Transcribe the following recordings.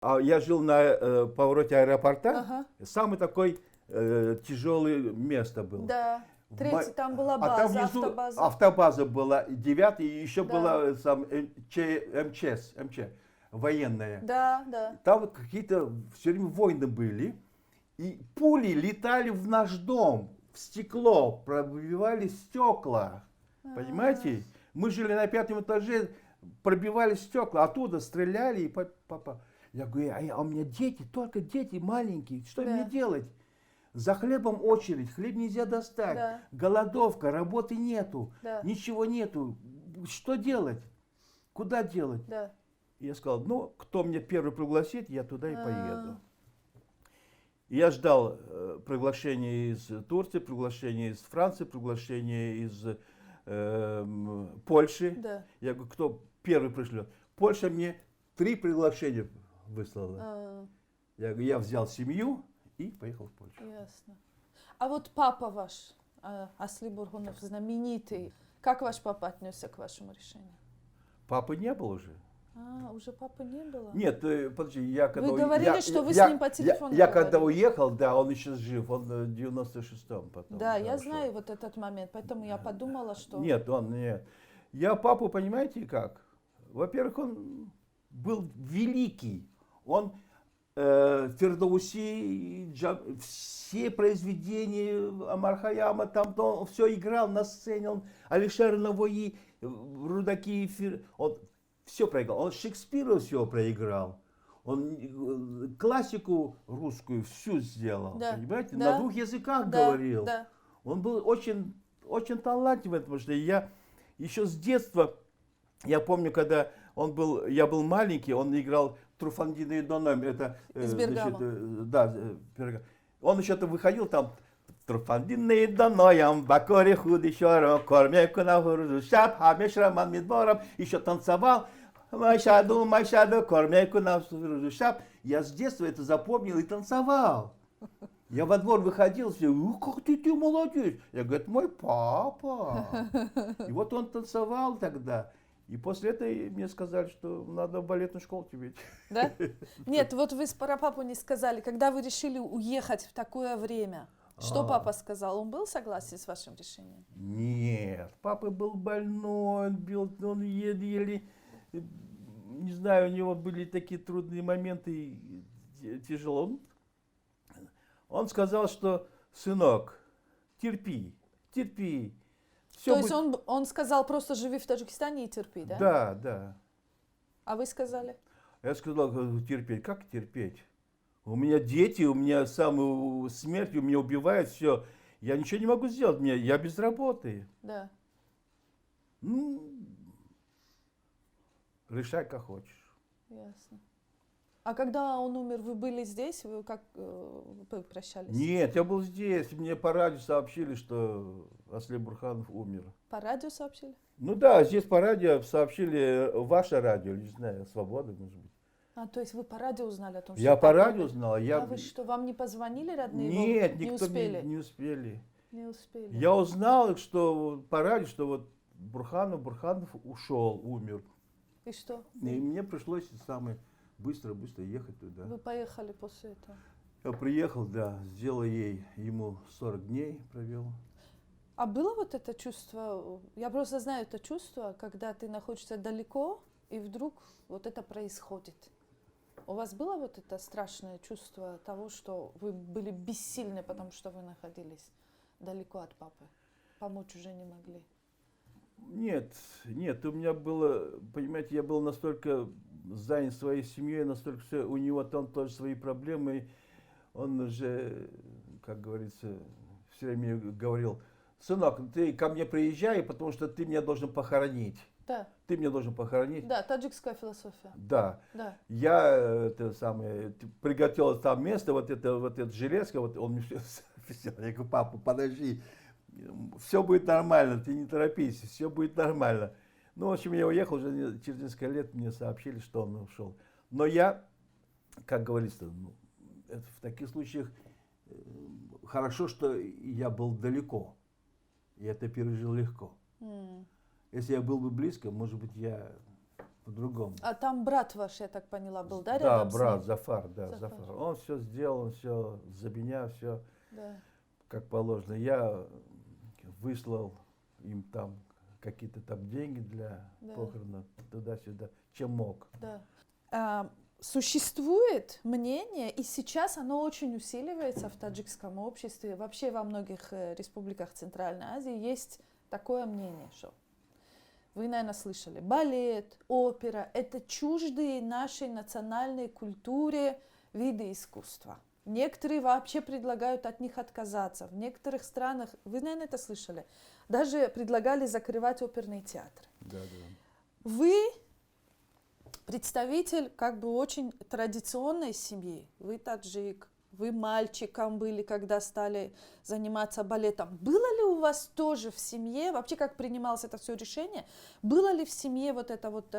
А я жил на повороте аэропорта. Ага. Самый такой тяжелое место было. Да. Третий, там была А там база, внизу автобаза. автобаза была, 9 и еще Да. была сам МЧ, военная. Да, да. Там вот какие-то все время войны были. И пули летали в наш дом, в стекло, пробивали стекла. Понимаете? Мы жили на 5-м этаже, пробивали стекла, оттуда стреляли. И папа, я говорю, а у меня дети, только дети маленькие, что Да. мне делать? За хлебом очередь, хлеб нельзя достать, Да. голодовка, работы нету, Да. ничего нету. Что делать? Куда делать? Да. И я сказал, ну, кто мне первый пригласит, я туда и А. поеду. И я ждал приглашения из Турции, приглашения из Франции, приглашения из Польши. Да. Я говорю, кто первый пришлет? Польша мне 3 приглашения выслала. А, Я говорю, я взял семью и поехал в Польшу. ясно. А вот папа ваш, Асли Бургунов, знаменитый, как ваш папа отнесся к вашему решению? Папы не было уже. А, уже папы не было? Нет, подожди, я когда... Вы говорили, что вы с ним по телефону Я когда говорили. уехал, да, он еще жив, он в 96-м потом. Да, я ушел. знаю вот этот момент, поэтому я подумала, что... Нет, нет. Я папу, понимаете, как? Во-первых, он был великий. Он Фердоуси, все произведения Омар Хайяма, там он все играл на сцене. Он Алишер Навои, Рудаки, он все проиграл. Он Шекспира все проиграл. Он классику русскую всю сделал, Да, понимаете? да, На 2 языках да, говорил. да. Он был очень, очень талантливый, потому что я еще с детства, я помню, когда я был маленький, он играл Труфандина и Доном, это... Из Бергама. Бергама. Он еще выходил там, Труфандина и Доноям, Бакори Худишоро, Кормеку на Хуржу, Шап, Хамешраман Мидбором, еще танцевал. Майшаду, Кормеку на Хуржу, Шап. Я с детства это запомнил и танцевал. Я во двор выходил, все, как ты молодец. Я говорю, это мой папа. И вот он танцевал тогда. И после этого мне сказали, что надо в балетную школу тебе идти. Да? Нет, вот вы про папу не сказали. Когда вы решили уехать в такое время, что папа сказал? Он был согласен с вашим решением? Нет, папа был больной, он еле, не знаю, у него были такие трудные моменты, тяжело. Он сказал, что, сынок, терпи. То есть он сказал, просто живи в Таджикистане и терпи, да? Да. А вы сказали? Я сказал, терпеть. Как терпеть? У меня дети, у меня самую смерть, у меня убивают все. Я ничего не могу сделать, я без работы. Да. Ну, решай, как хочешь. Ясно. А когда он умер, вы были здесь? Вы как прощались? Нет, я был здесь. Мне по радио сообщили, что Асли Бурханов умер. По радио сообщили? Ну да, здесь по радио сообщили, ваше радио, не знаю, Свобода, может быть. А, то есть вы по радио узнали о том, что... Я по папа радио умер? знал. А вы что, вам не позвонили родные? Нет, не никто успели? не успели. Не успели. Я узнал, что по радио, что вот Бурханов ушел, умер. И что? И мне пришлось быстро ехать туда. Вы поехали после этого? Я приехал, да, сделал ему 40 дней провел. А было вот это чувство, я просто знаю это чувство, когда ты находишься далеко, и вдруг вот это происходит. У вас было вот это страшное чувство того, что вы были бессильны, потому что вы находились далеко от папы? Помочь уже не могли? Нет, у меня было, понимаете, я был настолько занят своей семьей, настолько все, у него там тоже свои проблемы. Он же, как говорится, все время говорил, сынок, ты ко мне приезжай, потому что ты меня должен похоронить. Да. Ты меня должен похоронить. Да, таджикская философия. Да. Да. Я приготовил там место, вот это железка, вот он мне все я говорю, папа, подожди, все будет нормально, ты не торопись, все будет нормально. Ну, в общем, я уехал, уже через несколько лет мне сообщили, что он ушел. Но я, как говорится, в таких случаях хорошо, что я был далеко, и это пережил легко. Если я был бы близко, может быть, я по-другому. А там брат ваш, я так поняла, был, да, Да, рядом с брат, ним? Зафар, да, Зафар. Зафар. Он все сделал, он все за меня, все Да. как положено. Я выслал им там какие-то там деньги для Да. похорона туда-сюда, чем мог. Да. Существует мнение, и сейчас оно очень усиливается в таджикском обществе, вообще во многих республиках Центральной Азии есть такое мнение, что вы, наверное, слышали, балет, опера – это чуждые нашей национальной культуре виды искусства. Некоторые вообще предлагают от них отказаться. В некоторых странах, вы, наверное, это слышали, даже предлагали закрывать оперные театры. Да, да. Вы представитель как бы очень традиционной семьи. Вы таджик, вы мальчиком были, когда стали заниматься балетом. Было ли у вас тоже в семье, вообще как принималось это все решение, было ли в семье вот это вот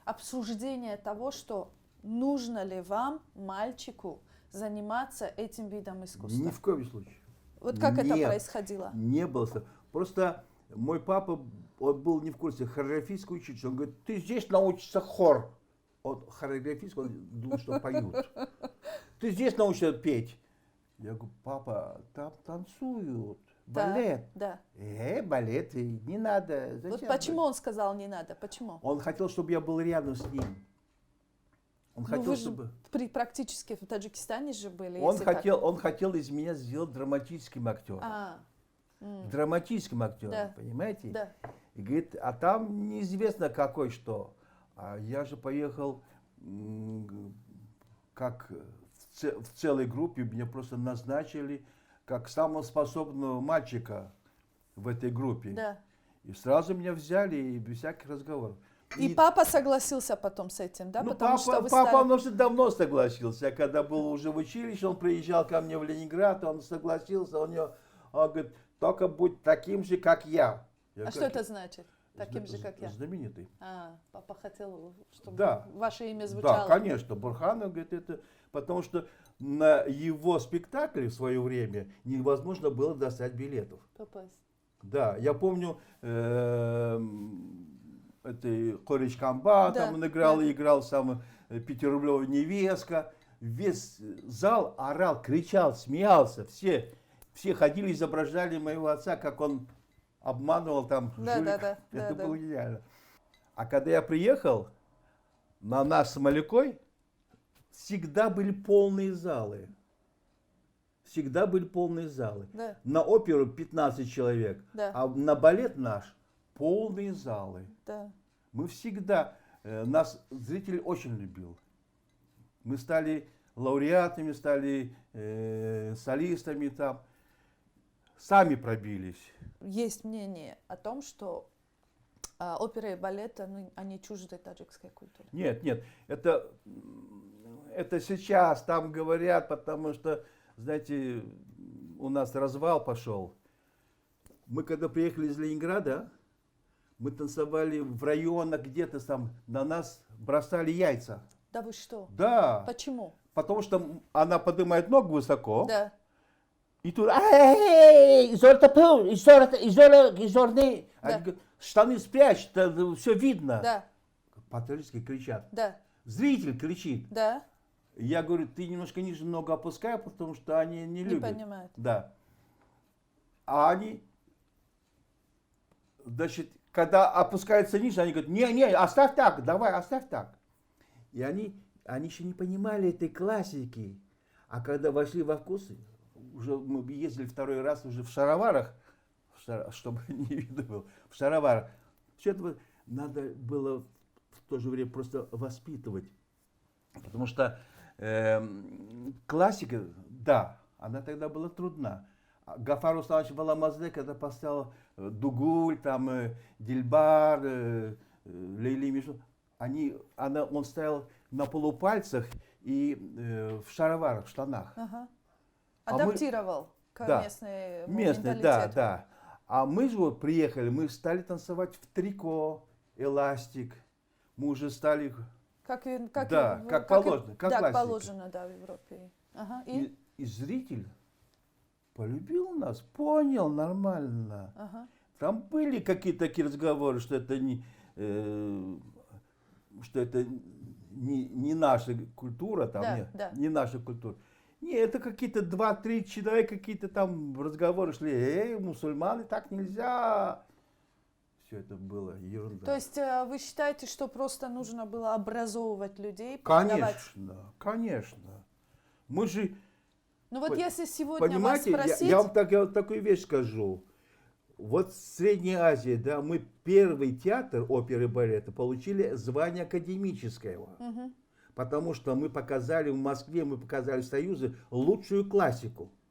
обсуждение того, что нужно ли вам, мальчику, заниматься этим видом искусства? Ни в коем случае. Вот как это Нет, происходило? Не было. Просто мой папа, он был не в курсе, хореографический учитель. Он говорит, ты здесь научишься хор. Он хореографический, он думал, что поют. Ты здесь научишься петь. Я говорю, папа, там танцуют, балет. Да. Балет, и не надо. Вот Зачем? почему он сказал не надо? Почему? Он хотел, чтобы я был рядом с ним. Он Ну, хотел, вы же чтобы... практически в Таджикистане же были. Он если так. хотел из меня сделать драматическим актером. Драматическим актером, Да. понимаете? Да. И говорит, а там неизвестно какой что. А я же поехал как в целой группе, меня просто назначили как самого способного мальчика в этой группе. Да. И сразу меня взяли, и без всяких разговоров. И папа согласился потом с этим, да? Ну, Потому что вы папа, стали... он уже давно согласился. Я когда был уже в училище, он приезжал ко мне в Ленинград, он согласился, он говорит, только будь таким же, как я. А что это значит? Таким же, как я. Знаменитый. Папа хотел, чтобы Да. ваше имя звучало. Да, конечно, Бурханов, говорит, это потому что на его спектакле в свое время невозможно было достать билетов. Попасть. Да, я помню, это Корич Камба, Да, там он играл, да. и играл сам пятирублевая невестка. Весь зал орал, кричал, смеялся. Все ходили, изображали моего отца, как он обманывал там Да, жулик. да. Это было гениально. А когда я приехал, на нас с Малякой всегда были полные залы. Всегда были полные залы. Да. На оперу 15 человек, Да. а на балет наш полные залы. Да. Мы всегда, нас зритель очень любил. Мы стали лауреатами, стали солистами там. Сами пробились. Есть мнение о том, что опера и балет, они чужды таджикской культуре. Нет, это сейчас там говорят, потому что, знаете, у нас развал пошел. Мы когда приехали из Ленинграда, мы танцевали в районах где-то там, на нас бросали яйца. Да вы что? Да. Почему? Потому что она поднимает ногу высоко. Да. И тут, изорные, штаны спрячь, все видно. Да. По-таджикски кричат. Да. Зритель кричит. Да. Я говорю, ты немножко ниже ногу опускай, потому что они не Не любят. понимают. Да. А они, значит, когда опускаются ниже, они говорят, не, оставь так, давай, оставь так. И они еще не понимали этой классики. А когда вошли во вкус, уже мы ездили второй раз уже в шароварах, чтобы не видно было, в шароварах. Все это надо было в то же время просто воспитывать. Потому что классика, да, она тогда была трудна. Гафар Русланович Баламазде, когда поставил Дугуль, там, Дильбар, Лейли Мишу, он стоял на полупальцах и в шароварах, в штанах. Ага. А мы- Адаптировал к Да. местному Местные, менталитету. да. А мы же вот приехали, мы стали танцевать в трико, эластик. Мы уже стали... Как Да, как положено, как да, классика. положено, да, в Европе. Ага. И зритель полюбил нас, понял нормально. Ага. Там были какие-то такие разговоры, что это не... что это не наша культура, там, Да, нет, да. не наша культура. Не, это какие-то 2-3 человека, какие-то там разговоры шли. Мусульманы, так нельзя. Все это было ерунда. То есть вы считаете, что просто нужно было образовывать людей, передавать? Конечно, конечно. Мы же, Ну вот если сегодня понимаете, вас спросить, я вам такую вещь скажу. Вот в Средней Азии, да, мы первый театр оперы и балета получили звание академического. Мгм. Потому что мы показали в Москве, мы показали в Союзе лучшую классику.